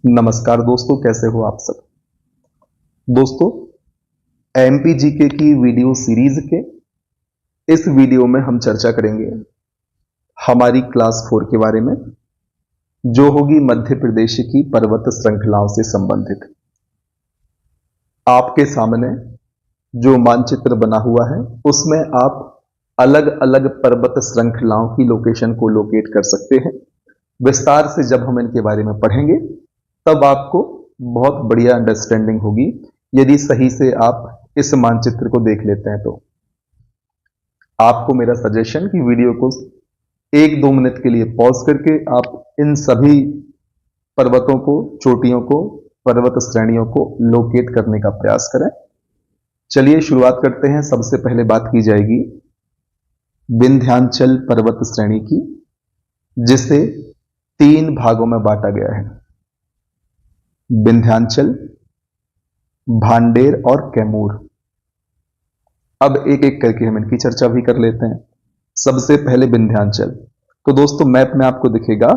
नमस्कार दोस्तों, कैसे हो आप सब। दोस्तों, एमपीजीके की वीडियो सीरीज के इस वीडियो में हम चर्चा करेंगे हमारी क्लास 4 के बारे में, जो होगी मध्य प्रदेश की पर्वत श्रृंखलाओं से संबंधित। आपके सामने जो मानचित्र बना हुआ है उसमें आप अलग अलग पर्वत श्रृंखलाओं की लोकेशन को लोकेट कर सकते हैं। विस्तार से जब हम इनके बारे में पढ़ेंगे तब आपको बहुत बढ़िया अंडरस्टैंडिंग होगी, यदि सही से आप इस मानचित्र को देख लेते हैं तो। आपको मेरा सजेशन कि वीडियो को 1-2 मिनट के लिए पॉज करके आप इन सभी पर्वतों को, चोटियों को, पर्वत श्रेणियों को लोकेट करने का प्रयास करें। चलिए शुरुआत करते हैं। सबसे पहले बात की जाएगी विंध्याचल पर्वत श्रेणी की, जिसे 3 भागों में बांटा गया है, विंध्याचल, भांडेर और कैमूर। अब एक एक करके हम इनकी चर्चा भी कर लेते हैं। सबसे पहले विंध्याचल। तो दोस्तों, मैप में आपको दिखेगा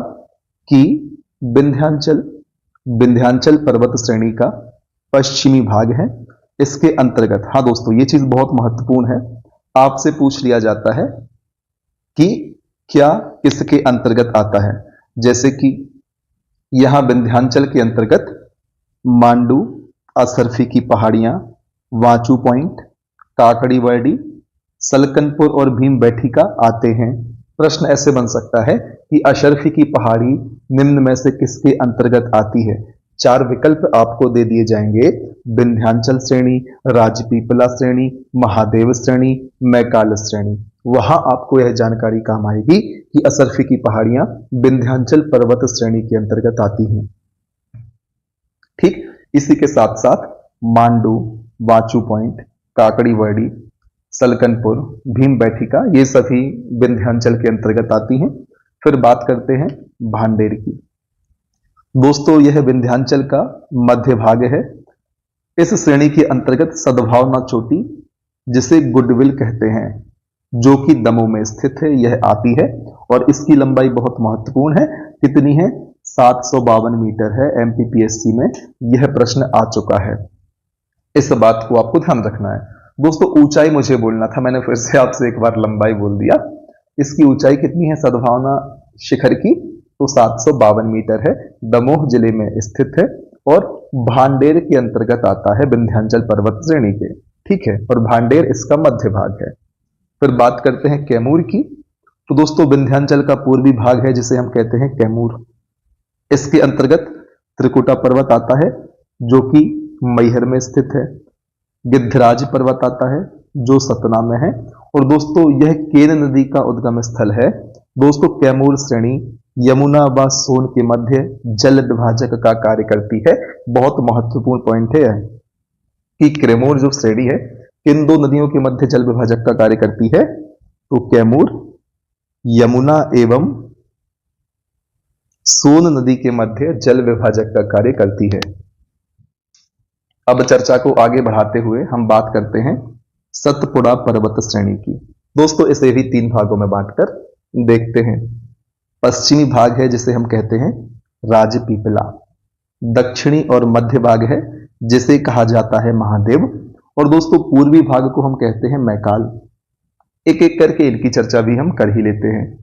कि विंध्याचल पर्वत श्रेणी का पश्चिमी भाग है। इसके अंतर्गत, हाँ दोस्तों, ये चीज बहुत महत्वपूर्ण है, आपसे पूछ लिया जाता है कि क्या किसके अंतर्गत आता है। जैसे कि यहां विंध्याचल के अंतर्गत मांडू, असरफी की पहाड़ियां, वाचू पॉइंट, काकड़ी वर्डी, सलकनपुर और भीम बैठिका आते हैं। प्रश्न ऐसे बन सकता है कि अशरफी की पहाड़ी निम्न में से किसके अंतर्गत आती है। 4 विकल्प आपको दे दिए जाएंगे: विंध्याचल श्रेणी, राजपीपला श्रेणी, महादेव श्रेणी, मैकाल श्रेणी। वहां आपको यह जानकारी काम आएगी कि असरफी की पहाड़ियां विंध्याचल पर्वत श्रेणी के अंतर्गत आती हैं। ठीक, इसी के साथ साथ मांडू, वाचू पॉइंट, काकड़ी वर्डी, सलकनपुर, भीम बैठिका, ये सभी विंध्याचल के अंतर्गत आती हैं। फिर बात करते हैं भांडेर की। दोस्तों, यह विंध्याचल का मध्य भाग है। इस श्रेणी के अंतर्गत सद्भावना चोटी, जिसे गुडविल कहते हैं, जो कि दमोह में स्थित है, यह आती है और इसकी लंबाई बहुत महत्वपूर्ण है। कितनी है? 752 मीटर है। एमपीपीएससी में यह प्रश्न आ चुका है, इस बात को आपको ध्यान रखना है। दोस्तों, ऊंचाई मुझे बोलना था, मैंने फिर से आपसे एक बार लंबाई बोल दिया। इसकी ऊंचाई कितनी है सद्भावना शिखर की? तो 752 मीटर है, दमोह जिले में स्थित है और भांडेर के अंतर्गत आता है, विंध्याचल पर्वत श्रेणी के। ठीक है, और भांडेर इसका मध्य भाग है। फिर बात करते हैं कैमूर की। तो दोस्तों, विंध्याचल का पूर्वी भाग है, जिसे हम कहते हैं कैमूर। इसके अंतर्गत त्रिकुटा पर्वत आता है, जो कि मैहर में स्थित है। गिद्धराज पर्वत आता है, जो सतना में है। और दोस्तों, यह केन नदी का उद्गम स्थल है। दोस्तों, कैमूर श्रेणी यमुना व सोन के मध्य जल विभाजक का कार्य करती है। बहुत महत्वपूर्ण पॉइंट है कि कैमूर जो श्रेणी है, किन 2 नदियों के मध्य जल विभाजक का कार्य करती है? तो कैमूर यमुना एवं सोन नदी के मध्य जल विभाजक का कार्य करती है। अब चर्चा को आगे बढ़ाते हुए हम बात करते हैं सतपुड़ा पर्वत श्रेणी की। दोस्तों, इसे भी 3 भागों में बांटकर देखते हैं। पश्चिमी भाग है, जिसे हम कहते हैं राजपीपला। दक्षिणी और मध्य भाग है, जिसे कहा जाता है महादेव। और दोस्तों, पूर्वी भाग को हम कहते हैं मैकाल। एक एक करके इनकी चर्चा भी हम कर ही लेते हैं।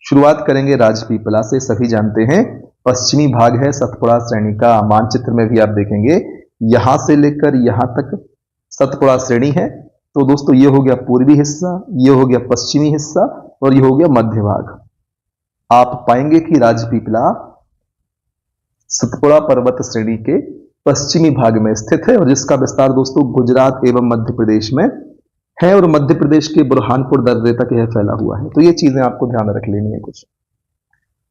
शुरुआत करेंगे राजपीपला से। सभी जानते हैं पश्चिमी भाग है सतपुड़ा श्रेणी का। मानचित्र में भी आप देखेंगे, यहां से लेकर यहां तक सतपुड़ा श्रेणी है। तो दोस्तों, ये हो गया पूर्वी हिस्सा, ये हो गया पश्चिमी हिस्सा और ये हो गया मध्य भाग। आप पाएंगे कि राजपीपला सतपुड़ा पर्वत श्रेणी के पश्चिमी भाग में स्थित है और जिसका विस्तार दोस्तों गुजरात एवं मध्य प्रदेश में है और मध्य प्रदेश के बुरहानपुर दर्रे तक यह फैला हुआ है। तो ये चीजें आपको ध्यान रख लेनी है कुछ।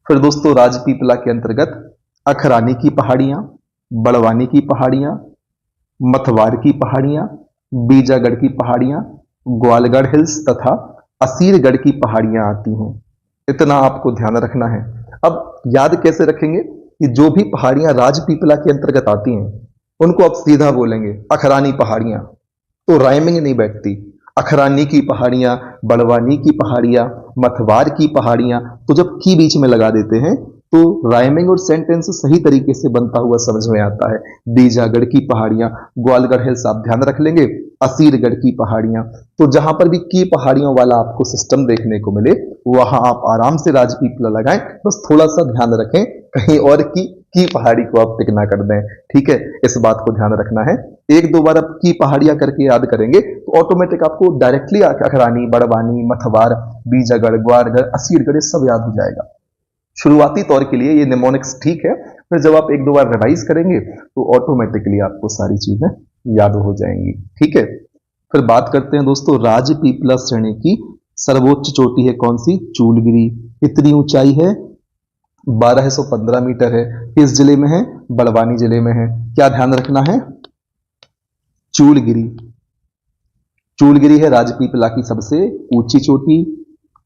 फिर दोस्तों, राजपीपला के अंतर्गत अखरानी की पहाड़ियां, बड़वानी की पहाड़ियां, मथवार की पहाड़ियां, बीजागढ़ की पहाड़ियां, ग्वालगढ़ हिल्स तथा असीरगढ़ की पहाड़ियां आती हैं। इतना आपको ध्यान रखना है। अब याद कैसे रखेंगे कि जो भी पहाड़ियां राजपीपला के अंतर्गत आती हैं उनको आप सीधा बोलेंगे अखरानी पहाड़ियां, तो राइमिंग नहीं बैठती। अखरानी की पहाड़ियां, बड़वानी की पहाड़ियां, मथवार की पहाड़ियां, तो जब की बीच में लगा देते हैं तो राइमिंग और सेंटेंस सही तरीके से बनता हुआ समझ में आता है। बीजागढ़ की पहाड़ियां, ग्वालगढ़ हिल्स आप ध्यान रख लेंगे, असीरगढ़ की पहाड़ियां। तो जहां पर भी की पहाड़ियों वाला आपको सिस्टम देखने को मिले वहां आप आराम से राजपीपला लगाएं। बस थोड़ा सा ध्यान रखें कहीं और की पहाड़ी को आप टिक ना कर दें। ठीक है, इस बात को ध्यान रखना है। एक दो बार आप की पहाड़ियां करके याद करेंगे तो ऑटोमेटिक आपको डायरेक्टली अखरानी, बड़वानी, मथवार, बीजागढ़, ग्वालगढ़, असीरगढ़ ये सब याद हो जाएगा। शुरुआती तौर के लिए ये निमोनिक्स ठीक है, फिर जब आप एक दो बार रिवाइज करेंगे तो ऑटोमेटिकली आपको सारी चीजें याद हो जाएंगी। ठीक है, फिर बात करते हैं दोस्तों राजपीपला श्रेणी की सर्वोच्च चोटी है कौन सी? चूलगिरी। कितनी ऊंचाई है? 1215 मीटर है। किस जिले में है? बड़वानी जिले में है। क्या ध्यान रखना है? चूलगिरी। चूलगिरी है राजपीपला की सबसे ऊंची चोटी।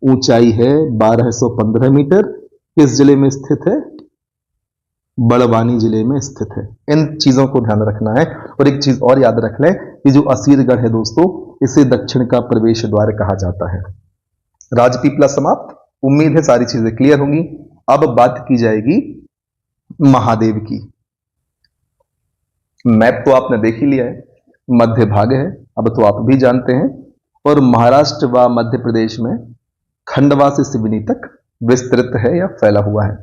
ऊंचाई है 1215 मीटर। किस जिले में स्थित है? बड़वानी जिले में स्थित है। इन चीजों को ध्यान रखना है। और एक चीज और याद रख लें कि जो असीरगढ़ है दोस्तों, इसे दक्षिण का प्रवेश द्वार कहा जाता है। राजपीपला समाप्त। उम्मीद है सारी चीजें क्लियर होंगी। अब बात की जाएगी महादेव की। मैप तो आपने देख ही लिया है, मध्य भाग है, अब तो आप भी जानते हैं। और महाराष्ट्र व मध्य प्रदेश में खंडवा से सिवनी तक विस्तृत है या फैला हुआ है।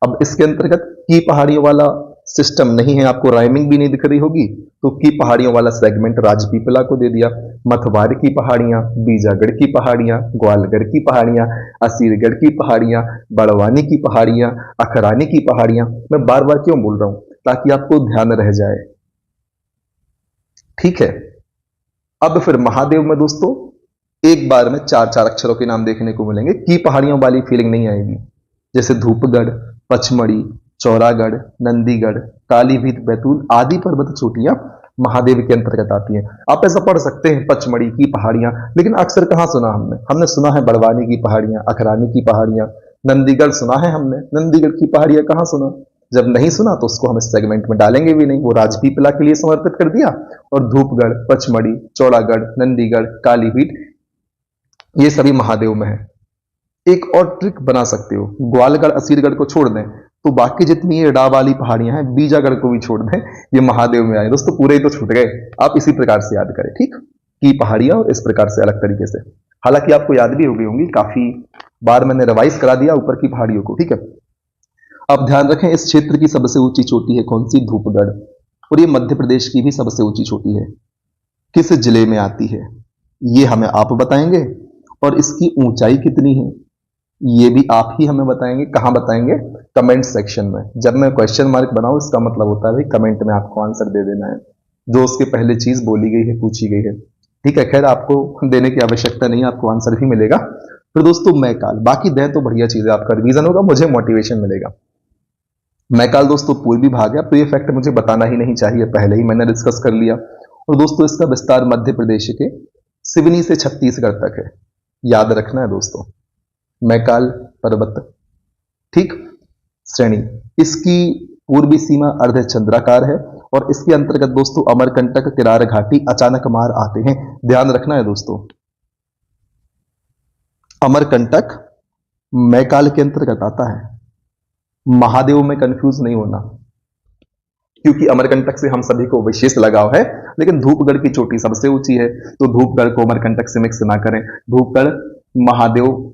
अब इसके अंतर्गत की पहाड़ियों वाला सिस्टम नहीं है, आपको राइमिंग भी नहीं दिख रही होगी, तो की पहाड़ियों वाला सेगमेंट राजपीपला को दे दिया। मथवार की पहाड़ियां, बीजागढ़ की पहाड़ियां, ग्वालगढ़ की पहाड़ियां, असीरगढ़ की पहाड़ियां, बड़वानी की पहाड़ियां, अखरानी की पहाड़ियां। मैं बार बार क्यों बोल रहा हूं? ताकि आपको ध्यान रह जाए। ठीक है, अब फिर महादेव में दोस्तों एक बार में चार चार अक्षरों के नाम देखने को मिलेंगे। की पहाड़ियों वाली फीलिंग नहीं आएगी। जैसे धूपगढ़, पचमढ़ी, चौरागढ़, नंदीगढ़, कालीभीत, बैतूल आदि पर्वत चोटियां महादेव के अंतर्गत आती हैं। आप ऐसा पढ़ सकते हैं पचमढ़ी की पहाड़ियां, लेकिन अक्सर कहां सुना हमने सुना है बड़वानी की पहाड़ियां, अखरानी की पहाड़ियां, नंदीगढ़ सुना है हमने। नंदीगढ़ की पहाड़ियां कहां सुना? जब नहीं सुना तो उसको हम इस सेगमेंट में डालेंगे भी नहीं, वो राजपीपला के लिए समर्पित कर दिया। और धूपगढ़, पचमढ़ी, चौड़ागढ़, नंदीगढ़, कालीभीत ये सभी महादेव में है। एक और ट्रिक बना सकते हो, ग्वालगढ़, असीरगढ़ को छोड़ दें तो बाकी जितनी ये डा वाली पहाड़ियां हैं, बीजागढ़ को भी छोड़ दें, ये महादेव में आए। दोस्तों पूरे ही तो छूट गए। आप इसी प्रकार से याद करें, ठीक, की पहाड़ियां और इस प्रकार से अलग तरीके से। हालांकि आपको याद भी हो गई होंगी, काफी बार मैंने रिवाइज करा दिया ऊपर की पहाड़ियों को। ठीक है, अब ध्यान रखें इस क्षेत्र की सबसे ऊंची चोटी है कौन सी? धूपगढ़। और ये मध्य प्रदेश की भी सबसे ऊंची चोटी है। किस जिले में आती है ये हमें आप बताएंगे। और इसकी ऊंचाई कितनी है ये भी आप ही हमें बताएंगे। कहां बताएंगे? कमेंट सेक्शन में। जब मैं क्वेश्चन मार्क बनाऊं इसका मतलब होता है भाई कमेंट में आपको आंसर दे देना है, जो उसके पहले चीज बोली गई है, पूछी गई है। ठीक है, खैर आपको देने की आवश्यकता नहीं, आपको आंसर भी मिलेगा। फिर दोस्तों मैकाल, बाकी दे तो बढ़िया चीज है, आपका रिवीजन होगा, मुझे मोटिवेशन मिलेगा। मैकाल दोस्तों पूर्वी भाग है, तो ये फैक्ट मुझे बताना ही नहीं चाहिए, पहले ही मैंने डिस्कस कर लिया। और दोस्तों इसका विस्तार मध्य प्रदेश के सिवनी से छत्तीसगढ़ तक है, याद रखना है दोस्तों। मैकाल पर्वत, ठीक, श्रेणी, इसकी पूर्वी सीमा अर्धचंद्राकार है और इसके अंतर्गत दोस्तों अमरकंटक, किरार घाटी, अचानक मार आते हैं। ध्यान रखना है दोस्तों, अमरकंटक मैकाल के अंतर्गत आता है। महादेव में कंफ्यूज नहीं होना, क्योंकि अमरकंटक से हम सभी को विशेष लगाव है, लेकिन धूपगढ़ की चोटी सबसे ऊंची है, तो धूपगढ़ को अमरकंटक से मिक्स ना करें। धूपगढ़ महादेव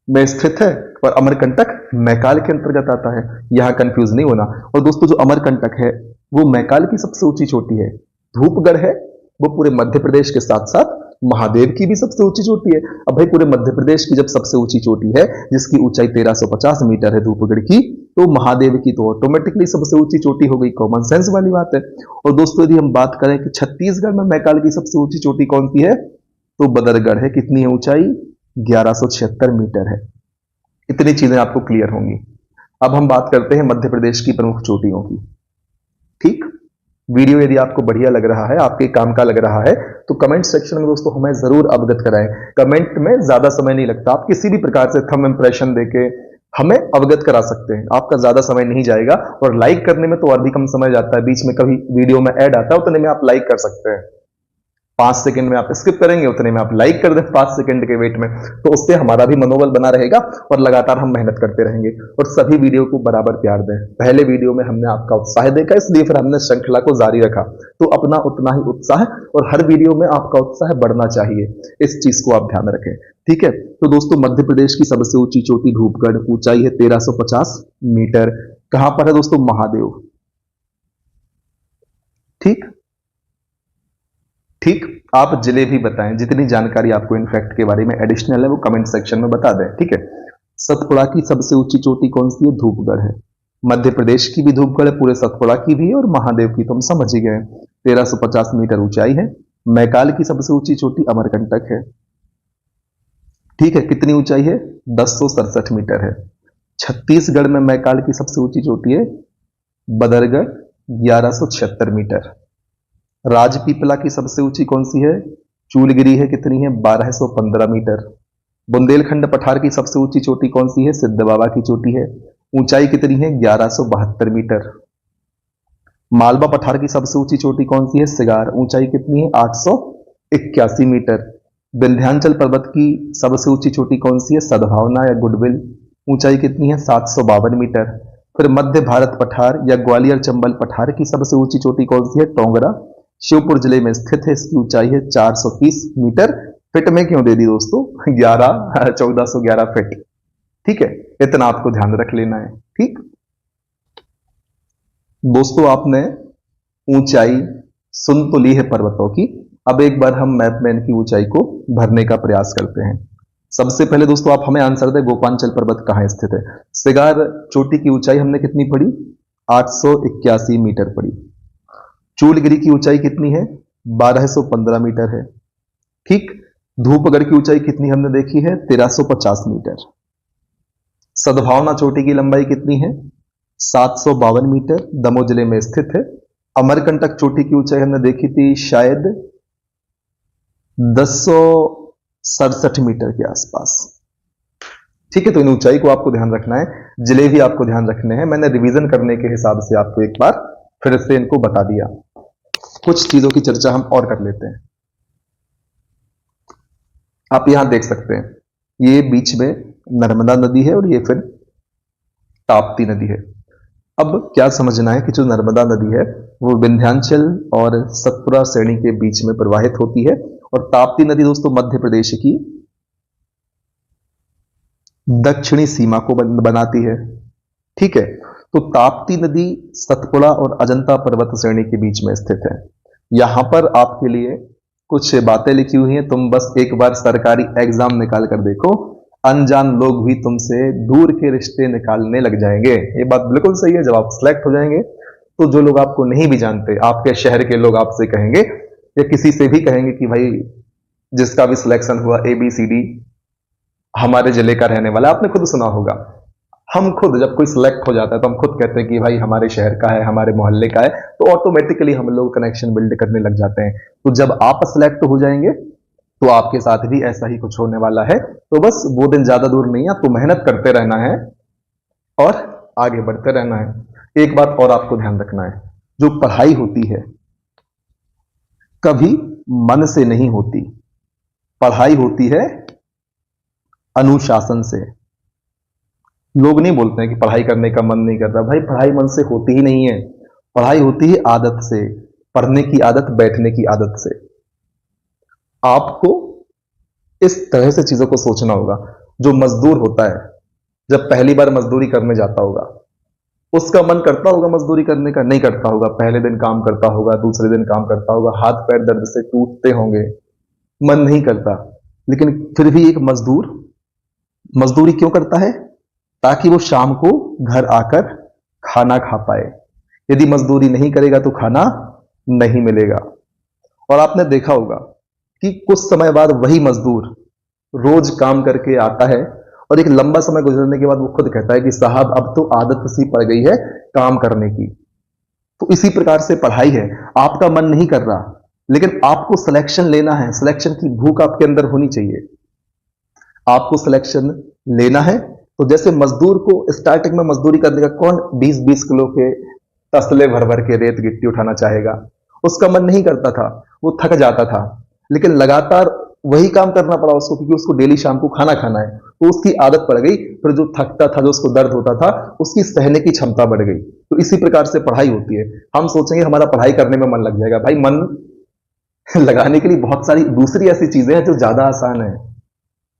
में स्थित है और अमरकंटक मैकाल के अंतर्गत आता है, यहां कंफ्यूज नहीं होना। और दोस्तों जो अमरकंटक है वो मैकाल की सबसे ऊंची चोटी है। धूपगढ़ है वो पूरे मध्य प्रदेश के साथ साथ महादेव की भी सबसे ऊंची चोटी है। अब भाई पूरे मध्य प्रदेश की जब सबसे ऊंची चोटी है, जिसकी ऊंचाई 1350 मीटर है धूपगढ़ की, तो महादेव की तो ऑटोमेटिकली सबसे ऊंची चोटी हो गई, कॉमन सेंस वाली बात है। और दोस्तों यदि हम बात करें कि छत्तीसगढ़ में मैकाल की सबसे ऊंची चोटी कौन सी है, तो बदरगढ़ है। कितनी है ऊंचाई? 1176 मीटर है। इतनी चीजें आपको क्लियर होंगी। अब हम बात करते हैं मध्य प्रदेश की प्रमुख चोटियों की। ठीक, वीडियो यदि आपको बढ़िया लग रहा है, आपके काम का लग रहा है, तो कमेंट सेक्शन में दोस्तों हमें जरूर अवगत कराएं। कमेंट में ज्यादा समय नहीं लगता, आप किसी भी प्रकार से थंब इंप्रेशन देके हमें अवगत करा सकते हैं, आपका ज्यादा समय नहीं जाएगा। और लाइक करने में तो और भी कम समय जाता है, बीच में कभी वीडियो में ऐड आता है उतने में आप लाइक कर सकते हैं। 5 सेकंड में आप स्किप करेंगे, उतने में आप लाइक कर दें 5 सेकंड के वेट में, तो उससे हमारा भी मनोबल बना रहेगा और लगातार हम मेहनत करते रहेंगे। और सभी वीडियो को बराबर प्यार दें। पहले वीडियो में हमने आपका उत्साह देखा, इसलिए फिर हमने श्रृंखला को जारी रखा, तो अपना उतना ही उत्साह और हर वीडियो में आपका उत्साह बढ़ना चाहिए, इस चीज को आप ध्यान रखें। ठीक है, तो दोस्तों मध्य प्रदेश की सबसे ऊंची चोटी धूपगढ़, ऊंचाई है 1350 मीटर। कहां पर है दोस्तों? महादेव। ठीक ठीक, आप जिले भी बताएं, जितनी जानकारी आपको इनफैक्ट के बारे में एडिशनल है वो कमेंट सेक्शन में बता दें। ठीक है, सतपुड़ा की सबसे ऊंची चोटी कौन सी है? धूपगढ़ है। मध्य प्रदेश की भी धूपगढ़ है, पूरे सतपुड़ा की भी और महादेव की तो हम समझ ही गए, 1350 मीटर ऊंचाई है। मैकाल की सबसे ऊंची चोटी अमरकंटक है। ठीक है, कितनी ऊंचाई है? 1067 मीटर है। छत्तीसगढ़ में मैकाल की सबसे ऊंची चोटी है बदरगढ़, 1176 मीटर। राजपीपला की सबसे ऊंची कौन सी है? चूलगिरी है, कितनी है? 1215 मीटर। बुंदेलखंड पठार की सबसे ऊंची चोटी कौन सी है? सिद्ध बाबा की चोटी है, ऊंचाई कितनी है? 1172 मीटर। मालवा पठार की सबसे ऊंची चोटी कौन सी है? सिगार, ऊंचाई कितनी है? 881 मीटर। विंध्याचल पर्वत की सबसे ऊंची चोटी कौन सी है? सद्भावना या गुडविल, ऊंचाई कितनी है? 752 मीटर। फिर मध्य भारत पठार या ग्वालियर चंबल पठार की सबसे ऊंची चोटी कौन सी है? टोंगरा, शिवपुर जिले में स्थित है, इसकी ऊंचाई है 430 मीटर। फिट में क्यों दे दी दोस्तों? 1411 फिट। ठीक है, इतना आपको ध्यान रख लेना है। ठीक दोस्तों, आपने ऊंचाई सुन तो ली है पर्वतों की, अब एक बार हम मैप में इनकी ऊंचाई को भरने का प्रयास करते हैं। सबसे पहले दोस्तों आप हमें आंसर दें, गोपांचल पर्वत कहां स्थित है? सिगार चोटी की ऊंचाई हमने कितनी पढ़ी? 881 मीटर पढ़ी। चूलगिरी की ऊंचाई कितनी है? 1215 मीटर है। ठीक, धूपगढ़ की ऊंचाई कितनी हमने देखी है? 1350 मीटर। सद्भावना चोटी की लंबाई कितनी है? 752 मीटर, दमोह जिले में स्थित है। अमरकंटक चोटी की ऊंचाई हमने देखी थी शायद 1067 मीटर के आसपास। ठीक है, तो इन ऊंचाई को आपको ध्यान रखना है, जिले भी आपको ध्यान रखने हैं। मैंने रिवीजन करने के हिसाब से आपको एक बार फिर से इनको बता दिया। कुछ चीजों की चर्चा हम और कर लेते हैं। आप यहां देख सकते हैं, ये बीच में नर्मदा नदी है और ये फिर ताप्ती नदी है। अब क्या समझना है कि जो नर्मदा नदी है वो विंध्याचल और सतपुड़ा श्रेणी के बीच में प्रवाहित होती है और ताप्ती नदी दोस्तों मध्य प्रदेश की दक्षिणी सीमा को बनाती है। ठीक है, तो ताप्ती नदी सतपुड़ा और अजंता पर्वत श्रेणी के बीच में स्थित है। यहां पर आपके लिए कुछ बातें लिखी हुई हैं, तुम बस एक बार सरकारी एग्जाम निकाल कर देखो, अनजान लोग भी तुमसे दूर के रिश्ते निकालने लग जाएंगे। ये बात बिल्कुल सही है। जब आप सिलेक्ट हो जाएंगे तो जो लोग आपको नहीं भी जानते, आपके शहर के लोग आपसे कहेंगे या किसी से भी कहेंगे कि भाई जिसका भी सिलेक्शन हुआ ABCD हमारे जिले का रहने वाला, आपने खुद सुना होगा। हम खुद जब कोई सिलेक्ट हो जाता है तो हम खुद कहते हैं कि भाई हमारे शहर का है, हमारे मोहल्ले का है, तो ऑटोमेटिकली हम लोग कनेक्शन बिल्ड करने लग जाते हैं। तो जब आप सिलेक्ट हो जाएंगे तो आपके साथ भी ऐसा ही कुछ होने वाला है। तो बस वो दिन ज्यादा दूर नहीं है, आपको मेहनत करते रहना है और आगे बढ़ते रहना है। एक बात और आपको ध्यान रखना है, जो पढ़ाई होती है कभी मन से नहीं होती, पढ़ाई होती है अनुशासन से। लोग नहीं बोलते हैं कि पढ़ाई करने का मन नहीं करता, भाई पढ़ाई मन से होती ही नहीं है, पढ़ाई होती है आदत से, पढ़ने की आदत, बैठने की आदत से। आपको इस तरह से चीजों को सोचना होगा। जो मजदूर होता है जब पहली बार मजदूरी करने जाता होगा, उसका मन करता होगा मजदूरी करने का? नहीं करता होगा। पहले दिन काम करता होगा, दूसरे दिन काम करता होगा, हाथ पैर दर्द से टूटते होंगे, मन नहीं करता। लेकिन फिर भी एक मजदूर मजदूरी क्यों करता है? ताकि वो शाम को घर आकर खाना खा पाए। यदि मजदूरी नहीं करेगा तो खाना नहीं मिलेगा। और आपने देखा होगा कि कुछ समय बाद वही मजदूर रोज काम करके आता है और एक लंबा समय गुजरने के बाद वो खुद कहता है कि साहब अब तो आदत सी पड़ गई है काम करने की। तो इसी प्रकार से पढ़ाई है, आपका मन नहीं कर रहा लेकिन आपको सिलेक्शन लेना है, सिलेक्शन की भूख आपके अंदर होनी चाहिए। आपको सिलेक्शन लेना है तो जैसे मजदूर को स्टार्टिंग में मजदूरी करने का कौन 20-20 किलो के तसले भर भर के रेत गिट्टी उठाना चाहेगा? उसका मन नहीं करता था, वो थक जाता था। लेकिन लगातार वही काम करना पड़ा उसको, क्योंकि उसको डेली शाम को खाना खाना है, तो उसकी आदत पड़ गई। फिर जो थकता था, जो उसको दर्द होता था, उसकी सहने की क्षमता बढ़ गई। तो इसी प्रकार से पढ़ाई होती है। हम सोचेंगे हमारा पढ़ाई करने में मन लग जाएगा, भाई मन लगाने के लिए बहुत सारी दूसरी ऐसी चीजें हैं जो ज्यादा आसान है।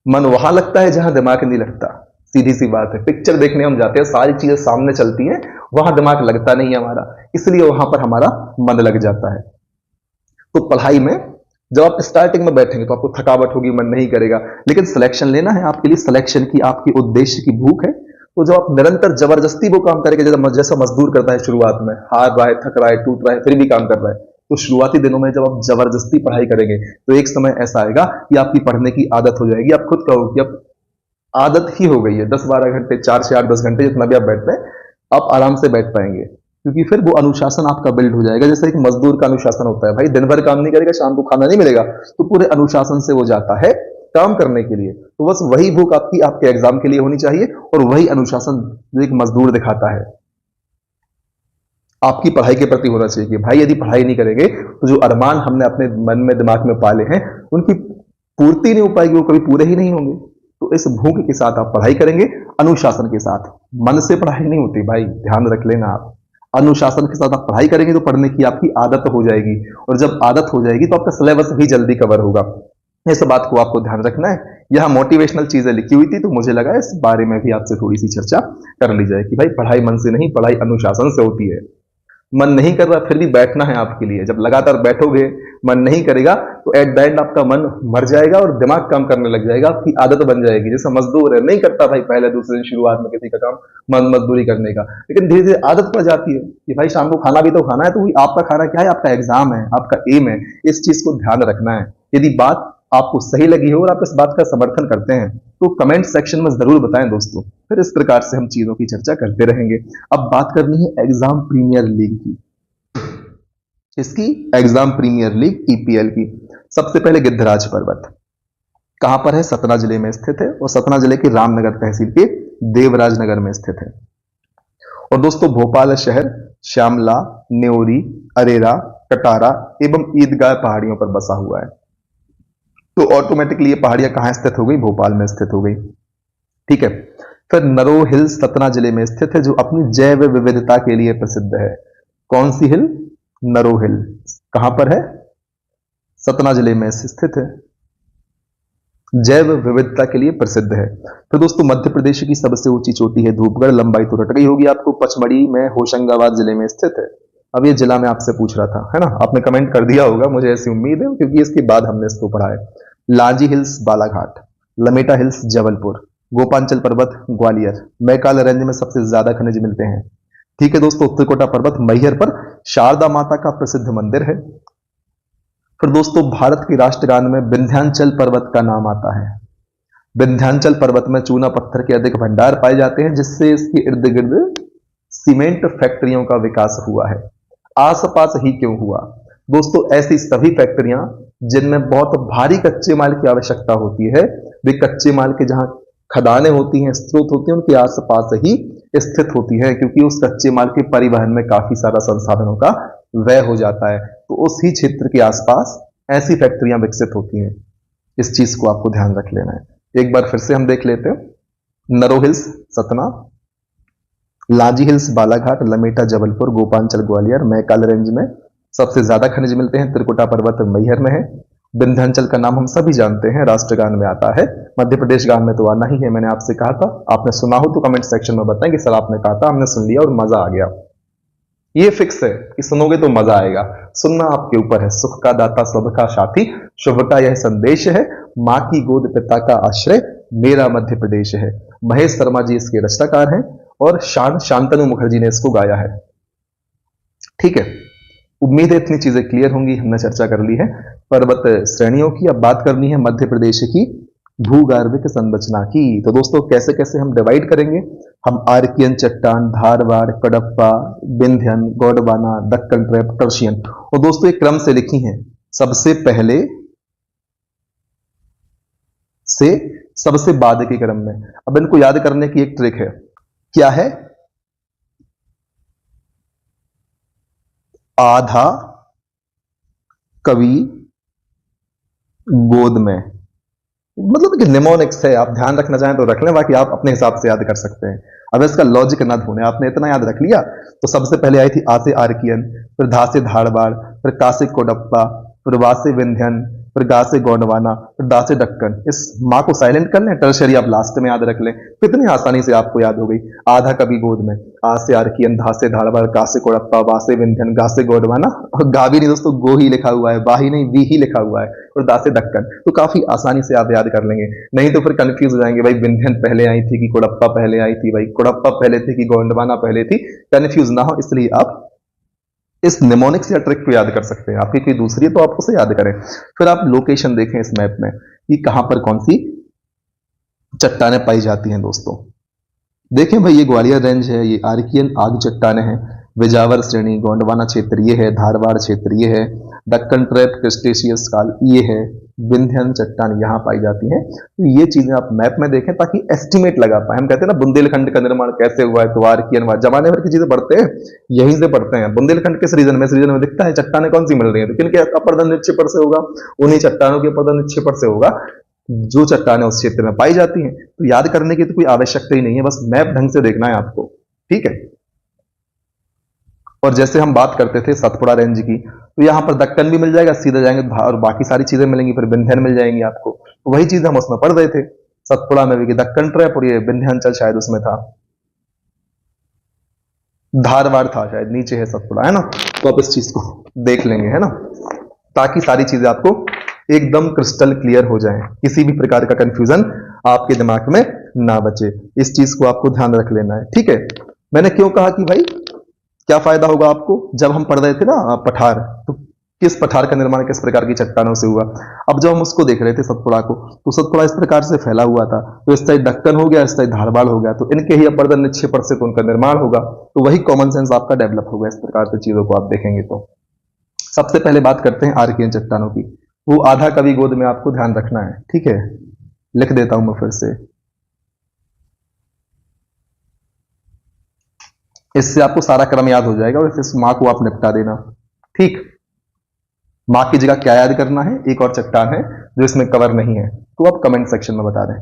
मन वहां लगता है जहां दिमाग नहीं लगता, सीधी सी बात है। पिक्चर देखने हम जाते हैं, सारी चीजें सामने चलती हैं, वहां दिमाग लगता नहीं है हमारा, इसलिए वहां पर हमारा मन लग जाता है। तो पढ़ाई में जब आप स्टार्टिंग में बैठेंगे तो आपको थकावट होगी, मन नहीं करेगा, लेकिन सिलेक्शन लेना है आपके लिए, सिलेक्शन की आपकी उद्देश्य की भूख है, तो जब आप निरंतर जबरदस्ती वो काम करेंगे, जैसा मजदूर करता है शुरुआत में, हार रहा है, थक रहा है, टूट रहा है, फिर भी काम कर रहा है, तो शुरुआती दिनों में जब आप जबरदस्ती पढ़ाई करेंगे तो एक समय ऐसा आएगा कि आपकी पढ़ने की आदत हो जाएगी। आप खुद कहोगे कि अब आदत ही हो गई है, 10-12 घंटे, 4 से 8-10 घंटे जितना भी आप बैठ रहे हैं, आप आराम से बैठ पाएंगे, क्योंकि फिर वो अनुशासन आपका बिल्ड हो जाएगा। जैसे एक मजदूर का अनुशासन होता है, भाई दिन भर काम नहीं करेगा, शाम को खाना नहीं मिलेगा, तो पूरे अनुशासन से वो जाता है काम करने के लिए। तो बस वही भूख आपकी आपके एग्जाम के लिए होनी चाहिए, और वही अनुशासन जो एक मजदूर दिखाता है आपकी पढ़ाई के प्रति होना चाहिए कि भाई यदि पढ़ाई नहीं करेंगे तो जो अरमान हमने अपने मन में दिमाग में पाले हैं उनकी पूर्ति नहीं हो पाएगी, वो कभी पूरे ही नहीं होंगे। तो इस भूख के साथ आप पढ़ाई करेंगे, अनुशासन के साथ। मन से पढ़ाई नहीं होती भाई, ध्यान रख लेना आप। अनुशासन के साथ आप पढ़ाई करेंगे तो पढ़ने की आपकी आदत हो जाएगी, और जब आदत हो जाएगी तो आपका सिलेबस भी जल्दी कवर होगा। इस बात को आपको ध्यान रखना है। यहां मोटिवेशनल चीजें लिखी हुई थी, तो मुझे लगा इस बारे में भी आपसे थोड़ी सी चर्चा कर ली जाए कि भाई पढ़ाई मन से नहीं, पढ़ाई अनुशासन से होती है। मन नहीं कर रहा फिर भी बैठना है आपके लिए, जब लगातार बैठोगे, मन नहीं करेगा, तो एट द एंड आपका मन मर जाएगा और दिमाग काम करने लग जाएगा, आपकी आदत बन जाएगी। जैसे मजदूर है, नहीं करता भाई पहले दूसरे दिन शुरुआत में किसी का काम, मन मजदूरी करने का, लेकिन धीरे धीरे आदत पड़ जाती है कि भाई शाम को खाना भी तो खाना है। तो वही आपका खाना क्या है, आपका एग्जाम है, आपका एम है, इस चीज को ध्यान रखना है। यदि बात आपको सही लगी हो और आप इस बात का समर्थन करते हैं तो कमेंट सेक्शन में जरूर बताएं दोस्तों, फिर इस प्रकार से हम चीजों की चर्चा करते रहेंगे। अब बात करनी है एग्जाम प्रीमियर लीग की, इसकी एग्जाम प्रीमियर लीग ईपीएल की। सबसे पहले गिद्धराज पर्वत कहां पर है, सतना जिले में स्थित है, और सतना जिले के रामनगर तहसील के देवराज नगर में स्थित है। और दोस्तों भोपाल शहर श्यामला, न्योरी, अरेरा, कटारा एवं ईदगाह पहाड़ियों पर बसा हुआ है। तो ऑटोमेटिकली ये पहाड़ियां कहां स्थित हो गई, भोपाल में स्थित हो गई। ठीक है। फिर नरो हिल्स सतना जिले में स्थित है, जो अपनी जैव विविधता के लिए प्रसिद्ध है। कौन सी हिल, नरो हिल, कहां पर है, सतना जिले में स्थित है, जैव विविधता के लिए प्रसिद्ध है। तो दोस्तों मध्य प्रदेश की सबसे ऊंची चोटी है धूपगढ़, लंबाई तो रट गई होगी आपको, पचमढ़ी में होशंगाबाद जिले में स्थित है। अब ये जिला मैं आपसे पूछ रहा था, है ना, आपने कमेंट कर दिया होगा, मुझे ऐसी उम्मीद है, क्योंकि इसके बाद हमने इसको पढ़ा है। लांजी हिल्स बालाघाट, लमेटा हिल्स जबलपुर, गोपांचल पर्वत ग्वालियर, मैकाल रेंज में सबसे ज्यादा खनिज मिलते हैं। ठीक है दोस्तों, उत्तरकोटा पर्वत मैहर पर शारदा माता का प्रसिद्ध मंदिर है। फिर दोस्तों भारत के राष्ट्रगान में विंध्याचल पर्वत का नाम आता है। विंध्याचल पर्वत में चूना पत्थर के अधिक भंडार पाए जाते हैं, जिससे इसके इर्द गिर्द सीमेंट फैक्ट्रियों का विकास हुआ है। आसपास ही क्यों हुआ दोस्तों, ऐसी सभी फैक्ट्रियां जिनमें बहुत भारी कच्चे माल की आवश्यकता होती है, वे कच्चे माल के जहां खदानें होती हैं, स्रोत होते हैं, उनके आसपास ही स्थित होती है, क्योंकि उस कच्चे माल के परिवहन में काफी सारा संसाधनों का व्यय हो जाता है। तो उसी क्षेत्र के आसपास ऐसी फैक्ट्रियां विकसित होती हैं। इस चीज को आपको ध्यान रख लेना है। एक बार फिर से हम देख लेते हैं। नरो hills Satna, Lanji hills Balaghat, Lameta Jabalpur, Gopanchal Gwalior, Maikal range में सबसे ज्यादा खनिज मिलते हैं। त्रिकुटा पर्वत मैहर में है। विंध्याचल का नाम हम सभी जानते हैं, राष्ट्रगान में आता है। मध्य प्रदेश गान में तो आना ही है, मैंने आपसे कहा था। आपने सुना हो तो कमेंट सेक्शन में बताएं कि सर आपने कहा था, हमने सुन लिया और मजा आ गया। ये फिक्स है कि सुनोगे तो मजा आएगा, सुनना आपके ऊपर है। सुख का दाता शुभ का साथी, शुभ का यह संदेश है, मां की गोद पिता का आश्रय, मेरा मध्य प्रदेश है। महेश शर्मा जी इसके रचनाकार हैं और शांतनु मुखर्जी ने इसको गाया है। ठीक है, उम्मीद है इतनी चीजें क्लियर होंगी। हमने चर्चा कर ली है पर्वत श्रेणियों की। अब बात करनी है मध्य प्रदेश की भूगर्भिक संरचना की। तो दोस्तों कैसे कैसे हम डिवाइड करेंगे, हम आर्कियन चट्टान, धारवाड़, कडप्पा, विंध्यन, गोंडवाना, दक्कन ट्रैप, टर्शियन, और दोस्तों एक क्रम से लिखी हैं, सबसे पहले से सबसे बाद के क्रम में। अब इनको याद करने की एक ट्रिक है, क्या है, आधा कवि गोद में, मतलब कि निमोनिक्स है, आप ध्यान रखना चाहें तो रख लें, बाकी आप अपने हिसाब से याद कर सकते हैं। अब इसका लॉजिक ना ढूंढें, आपने इतना याद रख लिया। तो सबसे पहले आई थी आ से आर्कियन, फिर धा से धारवाड़, फिर का से कोडप्पा, फिर वा से विंध्यन, फिर गा से गोंडवाना, फिर दा से दक्कन। इस माँ को साइलेंट कर लें, टर्शरी आप लास्ट में याद रख लें, कितनी आसानी से आपको याद हो गई। आधा कभी गोद में, आ से आर्कियन, धा से धारवाड़, का से कोडप्पा, वा से विंध्यन, गा से गोंडवाना, और गा भी नहीं दोस्तों, गो ही लिखा हुआ है, बा ही नहीं वी ही लिखा हुआ है, और दा से दक्कन। तो काफी आसानी से आप याद कर लेंगे, नहीं तो फिर कंफ्यूज हो जाएंगे, भाई विंध्यन पहले आई थी कि कोडप्पा पहले आई थी, भाई कोडप्पा पहले थी कि गोंडवाना पहले थी। कंफ्यूज ना हो इसलिए आप इस निमोनिक्स या ट्रिक को याद कर सकते हैं। आपकी कोई दूसरी है तो आप उसे याद करें। फिर आप लोकेशन देखें इस मैप में कि कहां पर कौन सी चट्टानें पाई जाती हैं दोस्तों। देखें भाई, ये ग्वालियर रेंज है, ये आर्कियन आग चट्टानें हैं, विजावर श्रेणी, गोंडवाना क्षेत्र ये है, धारवाड़ क्षेत्र ये है, दक्कन ट्रैप, क्रिस्टेशियस काल ये है, विंध्यन चट्टान यहाँ पाई जाती हैं। तो ये चीजें आप मैप में देखें ताकि एस्टिमेट लगा पाए। हम कहते हैं ना बुंदेलखंड का निर्माण कैसे हुआ है, तो आर्कियन जमाने भर की चीजें पढ़ते हैं, यहीं से पढ़ते हैं। बुंदेलखंड किस रीजन में, इस रीजन में दिखता है चट्टानें कौन सी मिल रही है, तो किनके अपर्दन निक्षेपण से होगा, उन्हीं चट्टानों के अपर्दन निक्षेपण से होगा जो चट्टानें उस क्षेत्र में पाई जाती हैं। तो याद करने की तो कोई आवश्यकता ही नहीं है, बस मैप ढंग से देखना है आपको, ठीक है। और जैसे हम बात करते थे सतपुड़ा रेंज की, तो यहां पर दक्कन भी मिल जाएगा, सीधे जाएंगे और बाकी सारी चीजें मिलेंगी, फिर विंध्यन मिल जाएंगी आपको। तो वही चीज हम उसमें पढ़ रहे थे, सतपुड़ा में भी दक्कन ट्रैप, और ये विंध्याचल शायद उसमें था, धारवाड़ था शायद, नीचे है सतपुड़ा, है ना। तो आप इस चीज को देख लेंगे, है ना, ताकि सारी चीजें आपको एकदम क्रिस्टल क्लियर हो जाए, किसी भी प्रकार का कंफ्यूजन आपके दिमाग में ना बचे। इस चीज को आपको ध्यान रख लेना है, ठीक है। मैंने क्यों कहा कि भाई क्या फायदा होगा आपको, जब हम पढ़ रहे थे ना पठार, तो किस पठार का निर्माण किस प्रकार की चट्टानों से हुआ। अब जब हम उसको देख रहे थे सतपुड़ा को, तो सतपुड़ा इस प्रकार से फैला हुआ था, तो इस साइड दक्कन हो गया, इस साइड धारवाड़ हो गया, तो इनके ही अपर्दन निक्षेपण से तो उनका निर्माण होगा। तो वही कॉमन सेंस आपका डेवलप होगा, इस प्रकार से चीजों को आप देखेंगे। तो सबसे पहले बात करते हैं आर्कियन चट्टानों की। वो आधा कवि गोद में आपको ध्यान रखना है, ठीक है, लिख देता हूं मैं फिर से, इससे आपको सारा क्रम याद हो जाएगा, और इस माँ को आप निपटा देना, ठीक। माँ की जगह क्या याद करना है, एक और चट्टान है जो इसमें कवर नहीं है, तो आप कमेंट सेक्शन में बता दें।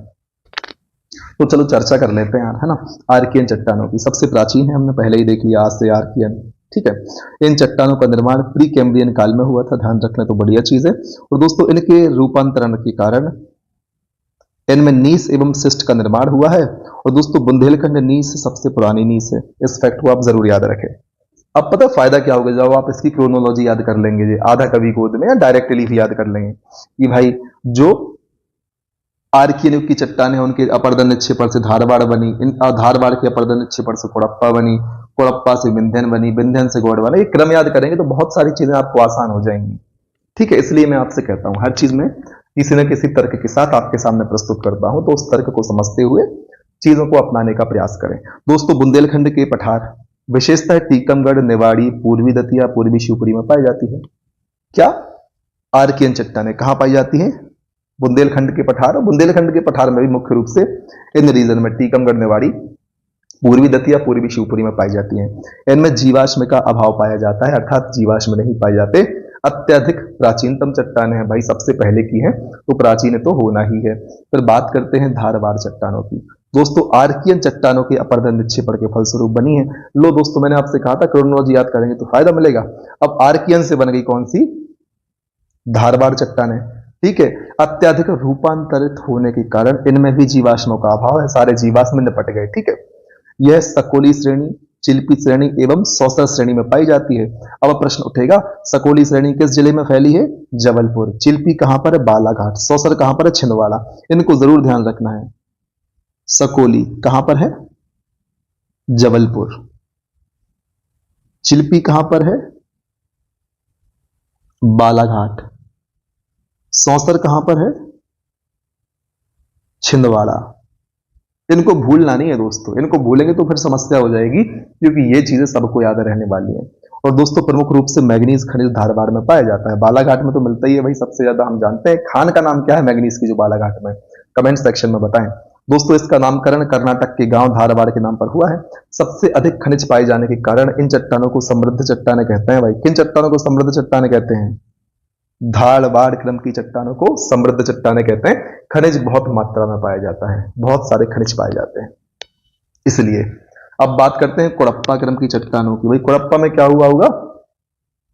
तो चलो चर्चा कर लेते हैं यार, है ना, आर्कियन चट्टानों की। सबसे प्राचीन है, हमने पहले ही देख लिया, आज से आर्कियन, ठीक है। इन चट्टानों का निर्माण प्री कैम्ब्रियन काल में हुआ था, ध्यान रखना, तो बढ़िया चीज है। और दोस्तों इनके रूपांतरण के कारण इनमें नीस एवं सिस्ट का निर्माण हुआ है। और दोस्तों बुंदेलखंड नीस सबसे पुरानी नीस है, इस फैक्ट को आप जरूर याद रखें। अब पता फायदा क्या होगा, जब आप इसकी क्रोनोलॉजी याद कर लेंगे, आधा कवि गोद में, या डायरेक्टली भी याद कर लेंगे कि भाई जो आर्कियन युग की चट्टान है, उनके अपर्दन निक्षेपण से धारवाड़ बनी, इन धारवाड़ के अपर्दन निक्षेपण से कोडप्पा बनी, कोडप्पा से विंध्यन बनी, विंध्यन से गोंडवाना। ये क्रम याद करेंगे तो बहुत सारी चीजें आपको आसान हो जाएंगी, ठीक है। इसलिए मैं आपसे कहता हूं, हर चीज में किसी न किसी तर्क के साथ आपके सामने प्रस्तुत करता हूं, तो उस तर्क को समझते हुए चीजों को अपनाने का प्रयास करें। दोस्तों बुंदेलखंड के पठार विशेषतः टीकमगढ़, निवाड़ी, पूर्वी दतिया, पूर्वी शिवपुरी में पाई जाती है। क्या आर्कियन चट्टानें कहां पाई जाती हैं, बुंदेलखंड के पठार। और बुंदेलखंड के पठार में भी मुख्य रूप से इन रीजन में टीकमगढ़, निवाड़ी, पूर्वी दतिया, पूर्वी शिवपुरी में पाई जाती हैं। इनमें जीवाश्म का अभाव पाया जाता है, अर्थात जीवाश्म नहीं पाए जाते। अत्यधिक प्राचीनतम चट्टान है भाई, सबसे पहले की है तो प्राचीन तो होना ही है। फिर बात करते हैं धारवाड़ चट्टानों की। दोस्तों आर्कियन चट्टानों के अपर्दन निक्षेपण के फलस्वरूप बनी है। लो दोस्तों, मैंने आपसे कहा था क्रोनोलॉजी याद करेंगे तो फायदा मिलेगा। अब आर्कियन से बन गई कौन सी, धारवाड़ चट्टानें, ठीक है। अत्यधिक रूपांतरित होने के कारण इनमें भी जीवाश्मों का अभाव है, सारे जीवाश्म निपट गए, ठीक है। यह सकोली श्रेणी, चिल्पी श्रेणी एवं सौसर श्रेणी में पाई जाती है। अब प्रश्न उठेगा, सकोली श्रेणी किस जिले में फैली है, जबलपुर। चिल्पी कहां पर है, बालाघाट। सौसर कहां पर है, छिंदवाड़ा। इनको जरूर ध्यान रखना है। सकोली कहां पर है, जबलपुर। चिल्पी कहां पर है, बालाघाट। सौसर कहां पर है, छिंदवाड़ा। इनको भूलना नहीं है दोस्तों, इनको भूलेंगे तो फिर समस्या हो जाएगी, क्योंकि ये चीजें सबको याद रहने वाली हैं। और दोस्तों प्रमुख रूप से मैग्नीज खनिज धारवाड़ में पाया जाता है, बालाघाट में तो मिलता ही है भाई सबसे ज्यादा। हम जानते हैं खान का नाम क्या है मैग्नीज की जो बालाघाट में, कमेंट सेक्शन में बताएं दोस्तों। इसका नामकरण कर्नाटक के गांव धारवाड़ के नाम पर हुआ है। सबसे अधिक खनिज पाए जाने के कारण इन चट्टानों को समृद्ध चट्टानें कहते हैं भाई। किन चट्टानों को समृद्ध चट्टानें कहते हैं, धारवाड़ क्रम की चट्टानों को समृद्ध चट्टानें कहते हैं। खनिज बहुत मात्रा में पाया जाता है, बहुत सारे खनिज पाए जाते हैं इसलिए। अब बात करते हैं कुड़प्पा क्रम की चट्टानों की। भाई कुड़प्पा में क्या हुआ होगा,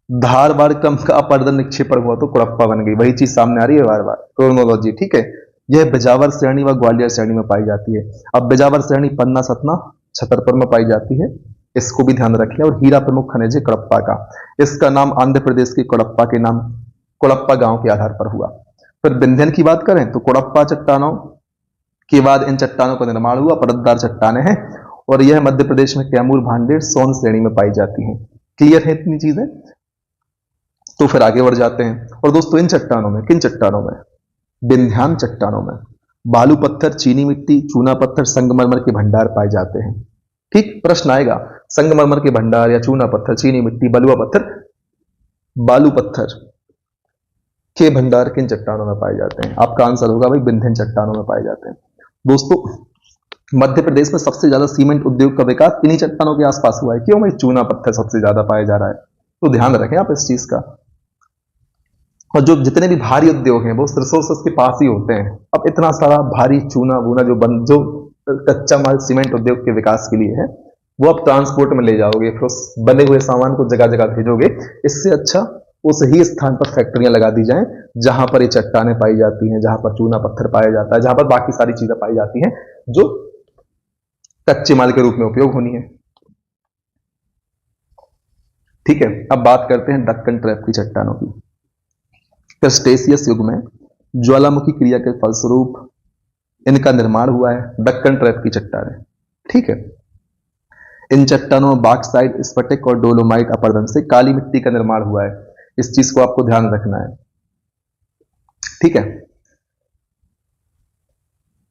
धारवाड़ क्रम का अपर्दन निक्षेपण हुआ तो कुड़प्पा बन गई। वही चीज सामने आ रही है बार बार, क्रोनोलॉजी, ठीक है। यह बिजावर श्रेणी व ग्वालियर श्रेणी में पाई जाती है। अब बिजावर श्रेणी पन्ना, सतना, छतरपुर में पाई जाती है, इसको भी ध्यान रखें। और हीरा प्रमुख खनिज है कुड़प्पा का। इसका नाम आंध्र प्रदेश के कुड़प्पा के नाम, कुड़प्पा गांव के आधार पर हुआ। फिर विंध्यन की बात करें तो कुड़प्पा चट्टानों के बाद इन चट्टानों का निर्माण हुआ, परतदार चट्टानें हैं, और यह मध्य प्रदेश में कैमूर, भांडेर, सोन श्रेणी में पाई जाती हैं। क्लियर है इतनी चीजें? तो फिर आगे बढ़ जाते हैं। और दोस्तों इन चट्टानों में, किन चट्टानों में, विंध्यान चट्टानों में बालू पत्थर, चीनी मिट्टी, चूना पत्थर, संगमरमर के भंडार पाए जाते हैं। ठीक, प्रश्न आएगा संगमरमर के भंडार या चूना पत्थर, चीनी मिट्टी, बलुआ पत्थर, बालू पत्थर के भंडार किन चट्टानों में पाए जाते हैं? आपका आंसर होगा भाई विंध्यन चट्टानों में पाए जाते हैं। दोस्तों मध्य प्रदेश में सबसे ज्यादा सीमेंट उद्योग का विकास इन्हीं चट्टानों के आसपास हुआ है। क्यों भाई? चूना पत्थर सबसे ज्यादा पाया जा रहा है, तो ध्यान रखें आप इस चीज का। और जो जितने भी भारी उद्योग हैं वो रिसोर्सेस के पास ही होते हैं। अब इतना सारा भारी चूना वूना जो कच्चा माल सीमेंट उद्योग के विकास के लिए है, वो आप ट्रांसपोर्ट में ले जाओगे, फिर उस बने हुए सामान को जगह जगह भेजोगे। इससे अच्छा उस ही स्थान पर फैक्ट्रियां लगा दी जाएं जहां पर ये चट्टानें पाई जाती हैं, जहां पर चूना पत्थर पाया जाता है, जहां पर बाकी सारी चीजें पाई जाती हैं जो कच्चे माल के रूप में उपयोग होनी है। ठीक है, अब बात करते हैं दक्कन ट्रैप की चट्टानों की। क्रस्टेशियस युग में ज्वालामुखी क्रिया के फलस्वरूप इनका निर्माण हुआ है, दक्कन ट्रैप की चट्टानें। ठीक है, इन चट्टानों में बॉक्साइट, स्फटिक और डोलोमाइट अपरदन से काली मिट्टी का निर्माण हुआ है। इस चीज को आपको ध्यान रखना है। ठीक है,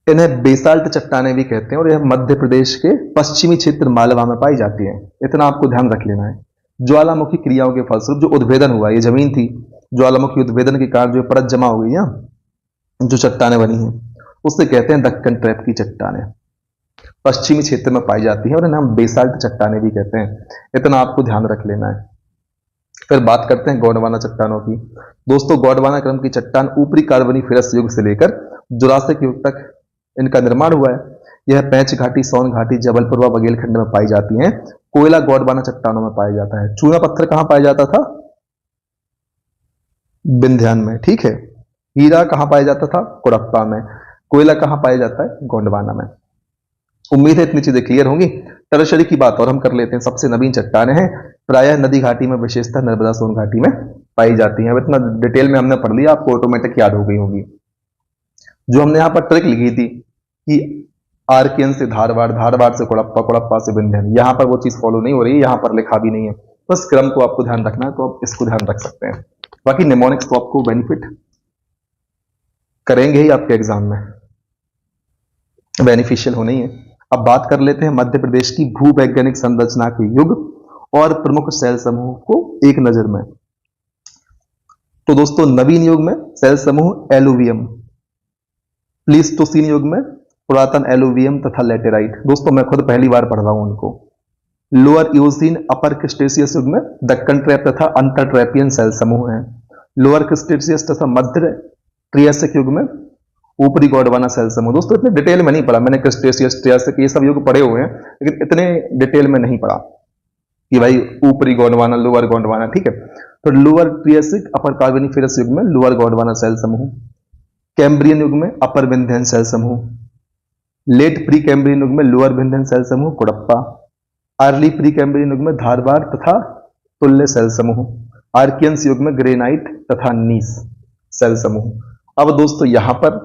इन्हें बेसाल्ट चट्टानें भी कहते हैं और यह मध्य प्रदेश के पश्चिमी क्षेत्र मालवा में पाई जाती हैं। इतना आपको ध्यान रख लेना है। ज्वालामुखी क्रियाओं के फलस्वरूप जो उद्भेदन हुआ, ये जमीन थी, ज्वालामुखी उद्भेदन के कारण जो परत जमा हो गई है, जो चट्टानें बनी हैं, उससे कहते हैं दक्कन ट्रैप की चट्टानें। पश्चिमी क्षेत्र में पाई जाती है और इन्हें हम बेसाल्ट चट्टानें भी कहते हैं। इतना आपको ध्यान रख लेना है। फिर बात करते हैं गोंडवाना चट्टानों की। दोस्तों गोंडवाना क्रम की चट्टान ऊपरी कार्बोनिफेरस युग से लेकर जुरासिक युग तक इनका निर्माण हुआ है। यह पैंच घाटी, सोन घाटी, जबलपुर व बघेलखंड में पाई जाती हैं। कोयला गोंडवाना चट्टानों में पाया जाता है। चूना पत्थर कहां पाया जाता था? विंध्यान में। ठीक है, हीरा कहां पाया जाता था? कुड़प्पा में। कोयला कहां पाया जाता है? गोंडवाना में। उम्मीद है इतनी चीजें क्लियर होंगी। टरशरी की बात और हम कर लेते हैं। सबसे नवीन चट्टानें हैं, प्रायः नदी घाटी में, विशेषतः नर्मदा सोन घाटी में पाई जाती हैं। अब इतना डिटेल में हमने पढ़ लिया, आपको ऑटोमेटिक याद हो गई होगी। जो हमने यहां पर ट्रिक लिखी थी कि आर्कियन से धारवाड़, धारवाड़ से कुड़प्पा, कुड़प्पा से विंध्यन, यहां पर वो चीज फॉलो नहीं हो रही है, यहां पर लिखा भी नहीं है। बस क्रम को आपको ध्यान रखना है, तो आप इसको ध्यान रख सकते हैं। बाकी निमोनिक्स तो आपको बेनिफिट करेंगे ही आपके एग्जाम में, बेनिफिशियल होना ही है। अब बात कर लेते हैं मध्य प्रदेश की भूवैज्ञानिक संरचना के युग और प्रमुख शैल समूह को एक नजर में। तो दोस्तों नवीन युग में शैल समूह एलुवियम, प्लीस्टोसीन युग में पुरातन एलुवियम तथा लेटेराइट। दोस्तों मैं खुद पहली बार पढ़ रहा हूं उनको। लोअर इओसीन, अपर क्रिस्टेशियस युग में दक्कन ट्रैप तथा अंतर ट्रैपियन शैल समूह हैं। लोअर क्रिस्टेशियस तथा मध्य ट्रियासिक युग में ऊपरी गोंडवाना शैल समूह। दोस्तों इतने डिटेल में नहीं पढ़ा मैंने, क्रिस्टेशियस, ट्रियासिक ये सब युग पढ़े हुए हैं, लेकिन इतने डिटेल में नहीं पढ़ा कि भाई ऊपरी गोंडवाना, लोअर गोंडवाना। ठीक है, तो लोअर ट्रियासिक, अपर कार्बोनिफेरस युग में लोअर गोंडवाना शैल समूह, कैम्ब्रियन युग में अपर विंध्यन शैल समूह, लेट प्री कैम्ब्रियन युग में लोअर विंध्यन शैल समूह कुड़प्पा, अर्ली प्री कैम्ब्रियन युग में धारवाड़ तथा तुल्य शैल समूह, आर्कियंस युग में ग्रेनाइट तथा नीस शैल समूह। अब दोस्तों यहां पर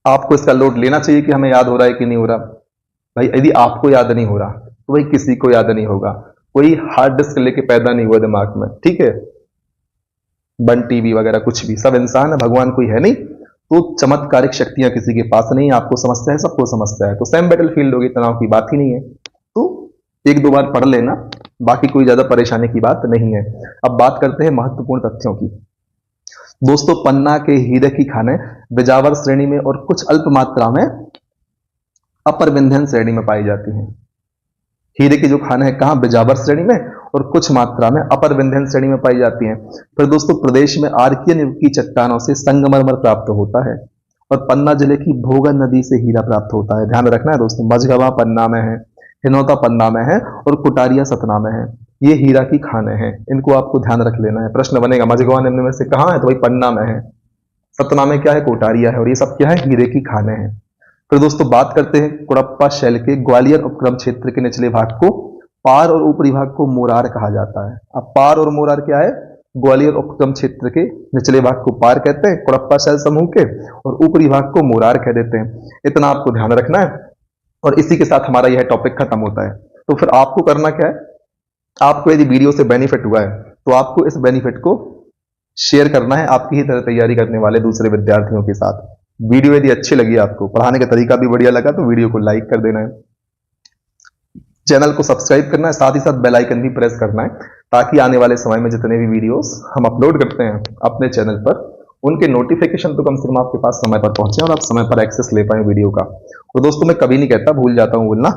आपको इसका लोड लेना चाहिए कि हमें याद हो रहा है कि नहीं हो रहा। भाई यदि आपको याद नहीं हो रहा तो भाई किसी को याद नहीं होगा। कोई हार्ड डिस्क लेके पैदा नहीं हुआ दिमाग में, ठीक है, बन टीवी वगैरह कुछ भी, सब इंसान है, भगवान कोई है नहीं। तो चमत्कारिक शक्तियां किसी के पास नहीं। आपको समस्या है, सबको समस्या है, तो सेम बैटल फील्ड होगी, तनाव की बात ही नहीं है। तो एक दो बार पढ़ लेना, बाकी कोई ज्यादा परेशानी की बात नहीं है। अब बात करते हैं महत्वपूर्ण तथ्यों की। दोस्तों पन्ना के हीरे की खानें बिजावर श्रेणी में और कुछ अल्प मात्रा में अपर विंध्यन श्रेणी में पाई जाती हैं। हीरे की जो खानें हैं कहां? बिजावर श्रेणी में और कुछ मात्रा में अपर विंध्यन श्रेणी में पाई जाती हैं। फिर दोस्तों प्रदेश में आर्कियन युग की चट्टानों से संगमरमर प्राप्त होता है और पन्ना जिले की भोगन नदी से हीरा प्राप्त होता है। ध्यान रखना है दोस्तों, मझगवा पन्ना में है, हिनौता पन्ना में है और कुटारिया सतना में है। ये हीरा की खाने हैं, इनको आपको ध्यान रख लेना है। प्रश्न बनेगा मझगवा निम्न में से कहाँ है, तो भाई पन्ना में है। सतना में क्या है, कोटारिया है। और ये सब क्या है, हीरे की खाने हैं। फिर दोस्तों बात करते हैं कुड़प्पा शैल के ग्वालियर उपक्रम क्षेत्र के निचले भाग को पार और ऊपरी भाग को मोरार कहा जाता है। अब पार और मोरार क्या है, ग्वालियर उपक्रम क्षेत्र के निचले भाग को पार कहते हैं कुड़प्पा शैल समूह के, और ऊपरी भाग को मोरार कह देते हैं। इतना आपको ध्यान रखना है और इसी के साथ हमारा यह टॉपिक खत्म होता है। तो फिर आपको करना क्या है, आपको यदि वीडियो से बेनिफिट हुआ है तो आपको इस बेनिफिट को शेयर करना है आपकी ही तरह तैयारी करने वाले दूसरे विद्यार्थियों के साथ। वीडियो यदि अच्छी लगी, आपको पढ़ाने का तरीका भी बढ़िया लगा, तो वीडियो को लाइक कर देना है, चैनल को सब्सक्राइब करना है, साथ ही साथ बेल आइकन भी प्रेस करना है, ताकि आने वाले समय में जितने भी वीडियोस हम अपलोड करते हैं अपने चैनल पर, उनके नोटिफिकेशन तो कम से कम आपके पास समय पर पहुंचे और आप समय पर एक्सेस ले पाए वीडियो का। और दोस्तों मैं कभी नहीं कहता, भूल जाता हूं बोलना,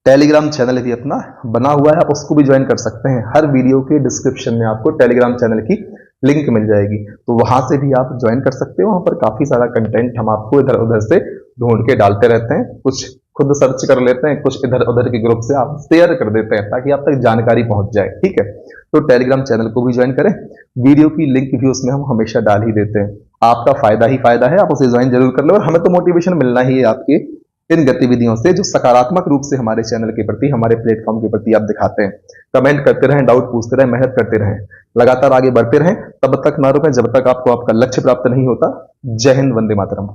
टेलीग्राम चैनल भी अपना बना हुआ है, आप उसको भी ज्वाइन कर सकते हैं। हर वीडियो के डिस्क्रिप्शन में आपको टेलीग्राम चैनल की लिंक मिल जाएगी, तो वहां से भी आप ज्वाइन कर सकते हो। वहां पर काफी सारा कंटेंट हम आपको इधर उधर से ढूंढ के डालते रहते हैं, कुछ खुद सर्च कर लेते हैं, कुछ इधर उधर के ग्रुप से आप शेयर कर देते हैं ताकि आप तक जानकारी पहुंच जाए। ठीक है, तो टेलीग्राम चैनल को भी ज्वाइन करें, वीडियो की लिंक भी उसमें हम हमेशा डाल ही देते हैं। आपका फायदा ही फायदा है, आप उसे ज्वाइन जरूर कर लो और हमें तो मोटिवेशन मिलना ही है आपके इन गतिविधियों से जो सकारात्मक रूप से हमारे चैनल के प्रति, हमारे प्लेटफॉर्म के प्रति आप दिखाते हैं। कमेंट करते रहें, डाउट पूछते रहें, मेहनत करते रहें, लगातार आगे बढ़ते रहें, तब तक ना रुकें जब तक आपको आपका लक्ष्य प्राप्त नहीं होता। जय हिंद, वंदे मातरम।